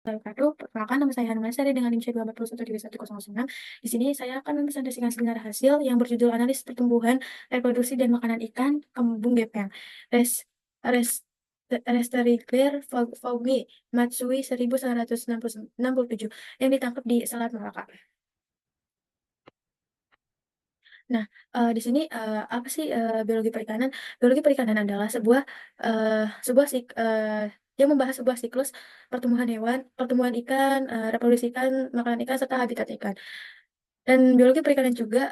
Wabarakatuh. Perkenalkan nama saya Hanum Sari dengan NIM C2413106. Di sini saya akan mempresentasikan seminar hasil yang berjudul Analisis Pertumbuhan, Reproduksi dan Makanan Ikan Kembung Gepeng. Res, res, Resterigler Faugi Matsui 1967 yang ditangkap di Selat Malaka. Nah, di sini, apa sih, biologi perikanan? Biologi perikanan adalah sebuah, sebuah yang membahas sebuah siklus pertumbuhan hewan, pertumbuhan ikan, reproduksi ikan, makanan ikan, serta habitat ikan. Dan biologi perikanan juga,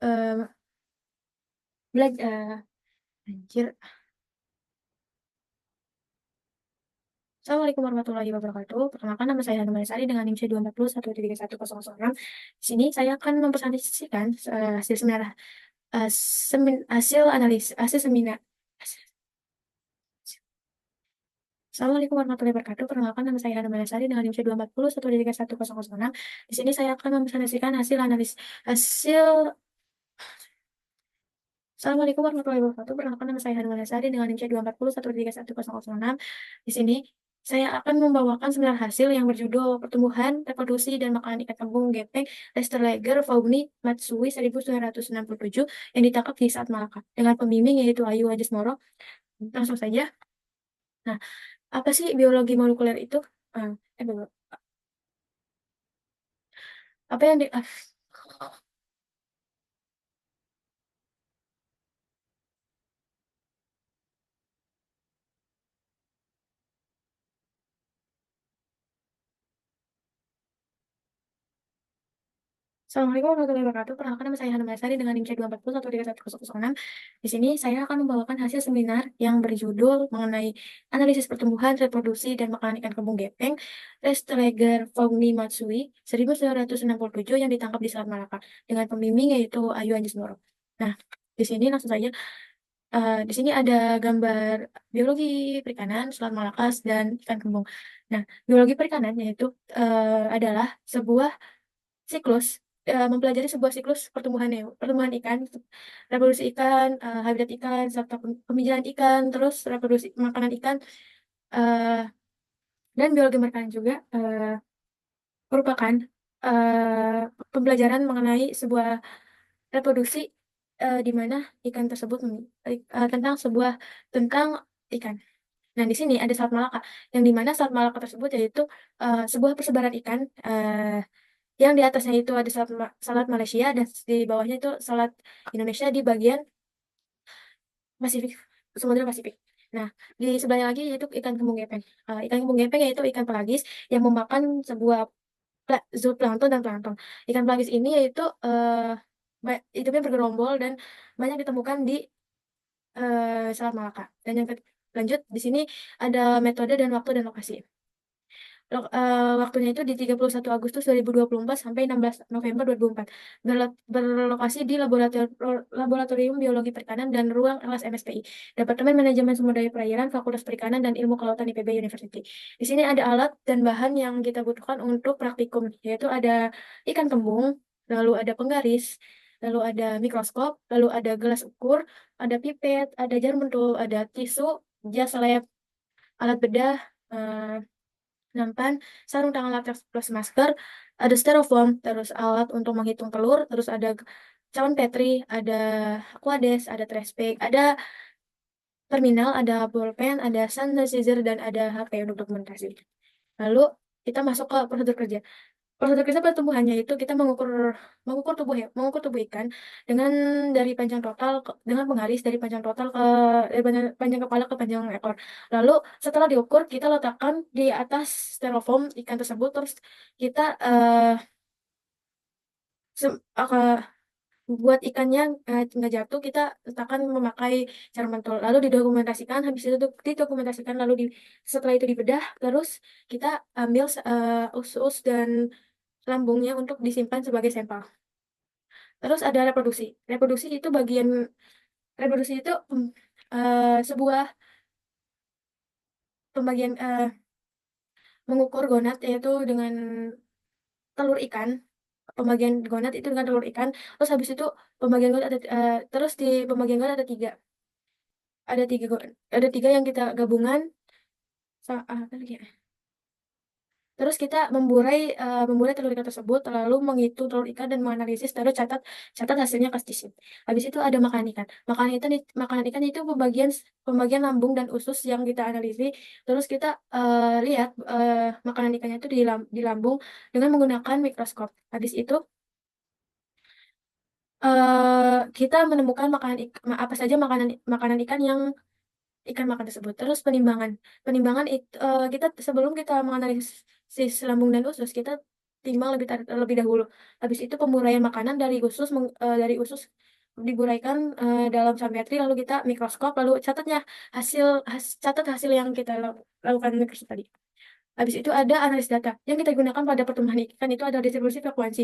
eee, anjir. Assalamualaikum warahmatullahi wabarakatuh. Perkenalkan nama saya Hanum Sari dengan NIM C241313106. Di sini saya akan mempresentasikan, hasil seminar, hasil seminar. Assalamualaikum warahmatullahi wabarakatuh. Perkenalkan nama saya Hana Sari dengan NIM C240131006. Di sini saya akan mempresentasikan hasil Assalamualaikum warahmatullahi wabarakatuh. Perkenalkan nama saya Hana Sari dengan NIM C240131006. Di sini saya akan membawakan seminar hasil yang berjudul Pertumbuhan, Reproduksi, dan Makanan Ikan Kembung Gepeng Lesterlager Fauni Matsui 1967 yang ditangkap di Selat Malaka dengan pembimbing yaitu Ayu Ajasmoro. Langsung saja. Nah, apa sih biologi molekuler itu? Eh, Belum. Apa yang di Assalamualaikum warahmatullahi wabarakatuh. Perkenalkan nama saya Hanum Sari dengan NIM C240131006. Di sini saya akan membawakan hasil seminar yang berjudul mengenai analisis pertumbuhan, reproduksi, dan makanan ikan kembung gepeng Restreger Fauni Matsui 1967 yang ditangkap di Selat Malaka dengan pembimbing yaitu Ayu Anjasmoro. Nah, di sini langsung saja. Di sini ada gambar biologi perikanan, selat Malaka, dan ikan kembung. Nah, biologi perikanan yaitu adalah sebuah siklus, mempelajari sebuah siklus pertumbuhan ikan, reproduksi ikan, habitat ikan, serta pemijahan ikan, terus reproduksi makanan ikan, eee, dan biologi perikanan juga, merupakan, pembelajaran mengenai sebuah reproduksi, di mana ikan tersebut tentang ikan. Nah, di sini ada Selat Malaka, yang di mana Selat Malaka tersebut yaitu, sebuah persebaran ikan, yang di atasnya itu ada selat Malaysia dan di bawahnya itu selat Indonesia di bagian Pasifik, Samudra Pasifik. Nah, di sebelahnya lagi yaitu ikan kembung gepeng. Ikan kembung gepeng yaitu ikan pelagis yang memakan sebuah zooplankton dan plankton. Ikan pelagis ini yaitu, hidupnya bergerombol dan banyak ditemukan di, Selat Malaka. Dan yang lanjut di sini ada metode dan waktu dan lokasi. Waktunya itu di 31 Agustus 2024 sampai 16 November 2024. Berlokasi di Laboratorium Biologi Perikanan dan Ruang Kelas MSPI, Departemen Manajemen Sumber Daya Perairan, Fakultas Perikanan dan Ilmu Kelautan IPB University. Di sini ada alat dan bahan yang kita butuhkan untuk praktikum, yaitu ada ikan kembung, lalu ada penggaris, lalu ada mikroskop, lalu ada gelas ukur, ada pipet, ada jarum pentul, ada tisu, jas lab, alat bedah, nampan, sarung tangan latex plus masker, ada styrofoam, terus alat untuk menghitung telur, terus ada cawan Petri, ada Aquades, ada trash bag, ada terminal, ada bolpen, ada sanitizer, dan ada HP untuk dokumentasi. Lalu kita masuk ke prosedur kerja. Prosedur kerja pertumbuhannya itu kita mengukur tubuh ikan dengan dengan penggaris dari panjang total dari panjang kepala ke panjang ekor. Lalu setelah diukur kita letakkan di atas styrofoam ikan tersebut, terus kita buat ikannya nggak jatuh, kita letakkan memakai jarum pentul. Lalu didokumentasikan, habis itu didokumentasikan, lalu setelah itu dibedah, terus kita ambil us-us dan lambungnya untuk disimpan sebagai sampel. Terus ada reproduksi. Reproduksi itu, sebuah pembagian, mengukur gonad yaitu dengan telur ikan. Pembagian gonad itu dengan telur ikan, terus habis itu terus di pembagian gonad ada 3. Ada 3 yang kita gabungan apa lagi ya? Terus kita memburai telur ikan tersebut, lalu menghitung telur ikan dan menganalisis, terus catat hasilnya ke spreadsheet. Habis itu ada makanan ikan. Makanan ikan itu pembagian lambung dan usus yang kita analisis. Terus kita lihat makanan ikannya itu di lambung dengan menggunakan mikroskop. Habis itu kita menemukan apa saja makanan ikan yang ikan makan tersebut. Terus penimbangan. Penimbangan itu kita sebelum kita menganalisis lambung dan usus, kita timbang lebih dahulu. Habis itu pemuraian makanan dari usus diburaikan dalam sametri, lalu kita mikroskop, lalu catat hasil yang kita lakukan mikroskop tadi. Habis itu ada analis data. Yang kita gunakan pada pertumbuhan ikan itu adalah distribusi frekuensi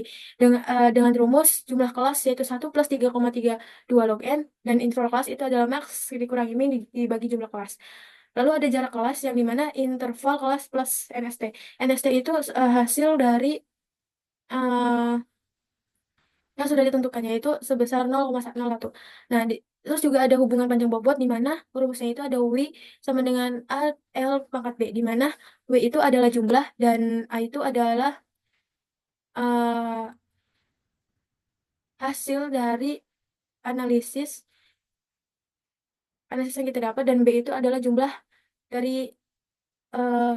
dengan rumus jumlah kelas yaitu 1 plus 3,32 log N, dan interval kelas itu adalah max dikurangi min dibagi jumlah kelas. Lalu ada jarak kelas yang dimana interval kelas plus NST. NST itu hasil dari eh, yang sudah ditentukannya itu sebesar 0,01. Nah, terus juga ada hubungan panjang bobot di mana rumusnya itu ada W sama dengan A L pangkat B, di mana W itu adalah jumlah dan A itu adalah eh, hasil dari analisis analisis yang kita dapat, dan B itu adalah dari eh,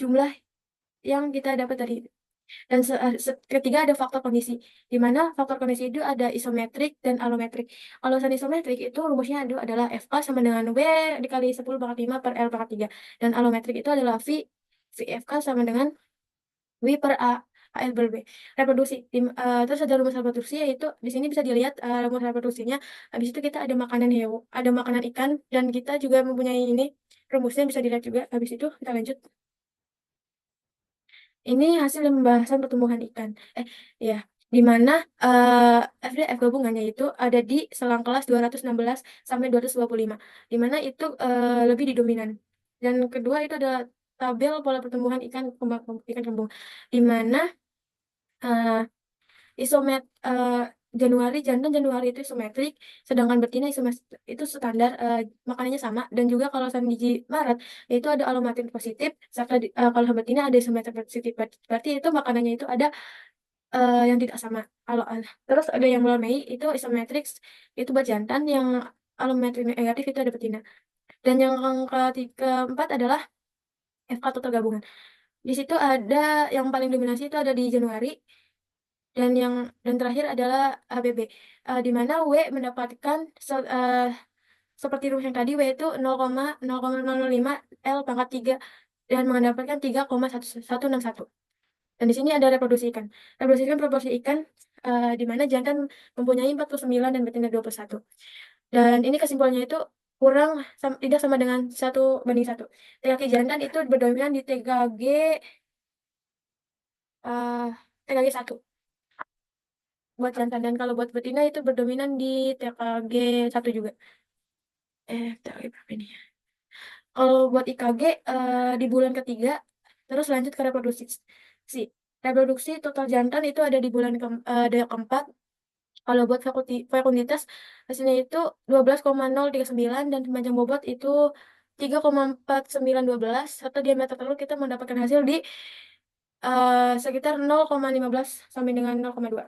jumlah yang kita dapat tadi. Dan ketiga ada faktor kondisi, di mana faktor kondisi itu ada isometrik dan alometrik. Alasan isometrik itu rumusnya adalah FK sama dengan W dikali 10 pangkat 5 per L pangkat 3. Dan alometrik itu adalah VFK sama dengan W per AL per B. Reproduksi. Terus ada rumus reproduksi, yaitu di sini bisa dilihat rumus reproduksinya. Habis itu kita ada makanan ikan, dan kita juga mempunyai ini rumusnya bisa dilihat juga. Habis itu kita lanjut. Ini hasil pembahasan pertumbuhan ikan. Ya, di mana FDF gabungannya itu ada di selang kelas 216 sampai 225, di mana itu lebih didominan. Dan kedua itu adalah tabel pola pertumbuhan ikan kembung, di mana eh, isomet jantan Januari itu isometrik, sedangkan betina itu standar, makanannya sama. Dan juga kalau biji Maret itu ada alometrik positif, serta kalau betina ada isometrik positif, berarti itu makanannya itu ada yang tidak sama. Terus ada yang bulan Mei itu isometrik, itu buat jantan, yang alometrik negatif itu ada betina. Dan yang keempat adalah FK total gabungan. Di situ ada yang paling dominasi itu ada di Januari, dan terakhir adalah ABB, di mana W mendapatkan seperti rumus yang tadi, W itu 0,005 L pangkat 3 dan mendapatkan 3,1161. Dan di sini ada reproduksi ikan. Reproduksi ikan proporsi ikan di mana jantan mempunyai 49 dan betina 21. Dan ini kesimpulannya itu tidak sama dengan 1:1. TKG jantan itu berdominan di TKG 1 buat jantan, dan kalau buat betina itu berdominan di TKG 1 juga. TKG berapa ini? Kalau buat IKG di bulan ketiga, terus lanjut ke reproduksi. Reproduksi total jantan itu ada di bulan keempat. Kalau buat fekunditas hasilnya itu 12,039, dan panjang bobot itu 3,4912, serta diameter telur kita mendapatkan hasil di sekitar 0,15 sampai dengan 0,2.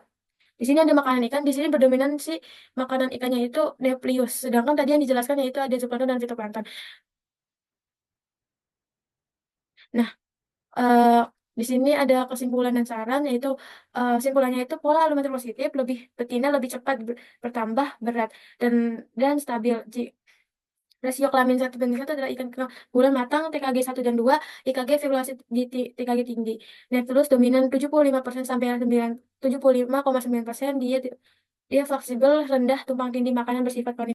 Di sini ada makanan ikan. Di sini berdominan si makanan ikannya itu Neplius. Sedangkan tadi yang dijelaskan yaitu ada zooplankton dan fitoplankton. Nah, eh, di sini ada kesimpulan dan saran, yaitu kesimpulannya itu pola alometri positif, betina lebih cepat bertambah berat dan stabil. Rasio kelamin 1:1 adalah ikan bulan matang TKG 1 dan 2, IKG fibrillasi di TKG tinggi. Nah, terus dominan 75% sampai 75,9%, dia fleksibel, rendah tumpang tindih makanan bersifat